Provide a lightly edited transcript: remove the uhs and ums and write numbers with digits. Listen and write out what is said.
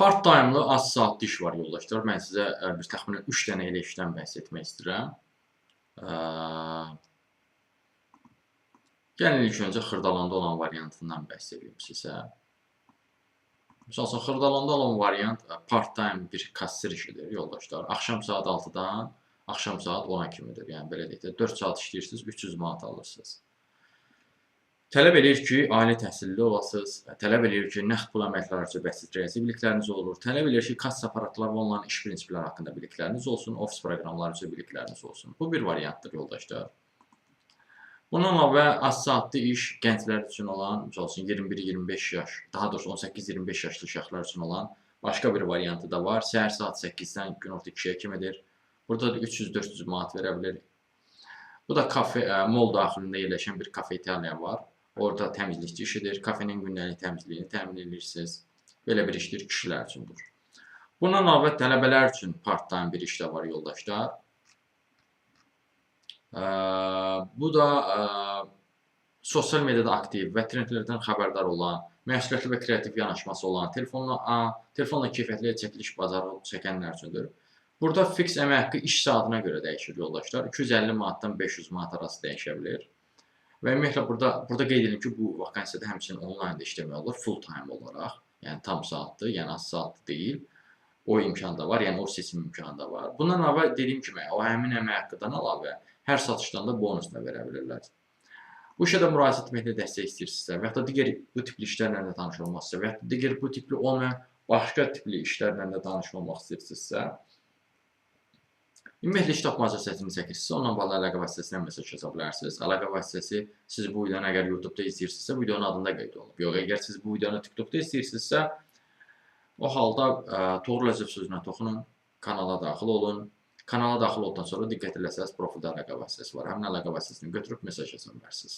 Part-time'lı az saatli iş var yoldaşlar. Mən sizə bir təxminən 3 dənə elə işdən bəhs etmək istəyirəm. Gəlin ilk öncə Xırdalanda olan variantından bəhs edeyim sizə. Məsəl üçün, Xırdalanda olan variant part-time bir kassir işidir yoldaşlar. Axşam saat 6-dan axşam saat 10-a kimidir. Yəni, belə deyək də, 4 saat işləyirsiniz, 300 manat alırsınız. Tələb edir ki, ali təhsilli olasınız, tələb edir ki, nəqd pul əməkləri üçün bəsit riyazi bilikləriniz olur, tələb edir ki, kassa aparatları və onların iş prinsipləri haqqında bilikləriniz olsun, ofis proqramları üçün bilikləriniz olsun. Bu bir variantdır yoldaşlar. Bundan əlavə az saatlı iş gənclər üçün olan, məsəl üçün 21-25 yaş, daha doğrusu 18-25 yaşlı uşaqlar üçün olan başqa bir variantı da var. Səhər saat 8-dən günorta 2-yə kimidir. Burada da 300-400 manat verə bilir. Bu da mol daxilində yerləşən bir kafeteriya var. Orada təmizlikçi işidir. Kafenin gündəlik təmizliyini təmin edirsiniz. Belə bir işdir, kişilər üçündür. Bundan əlavə tələbələr üçün part-time bir iş də var yoldaşlar. Bu da sosial mediada aktiv və trendlərdən xəbərdar olan, məsuliyyətli və kreativ yanaşması olan, telefonla keyfiyyətli çəkiliş bazarı çəkənlər üçündür. Burada fiks əmək haqqı iş saatına görə dəyişir yoldaşlar. 250 manatdan 500 manat arası dəyişə bilir. Və ümumiyyətlə, burada qeyd edim ki, bu vakansiyada həmçinin online da işləmək olur, full time olaraq. Yəni, tam saatlı, yəni az saatlı deyil. O imkan da var, yəni o seçim imkanı da var. Bundan əlavə, dediyim kimi, o həmin əmək haqqıdan əlavə hər satışdan da bonus da verə bilirlər. Bu işə də müraciət etməklə dəstək istəyirsinizsə və ya da digər bu tipli işlərlə də tanış olmaq istəyirsinizsə və ya da digər bu tipli olmayan başqa tipli işlərlə də tanış olmaq istəyirsinizsə, ümumiyyətlə, iş tapmaca səsini çəkirsinizsə, onunla bağlı əlaqə vasitəsindən mesaj yaza bilərsiniz. Əlaqə vasitəsi siz bu videonu əgər YouTube-da izləyirsinizsə, videonun adında qeyd olunub. Yox, əgər siz bu videonu TikTok-da izləyirsinizsə, o halda Toğrul Əzəv sözünə toxunun, kanala daxil olun. Kanala daxil olduqdan sonra diqqət eləsəz, profildə əlaqə vasitəsi var. Həmin əlaqə vasitəsini götürüb mesaj yaza bilərsiniz.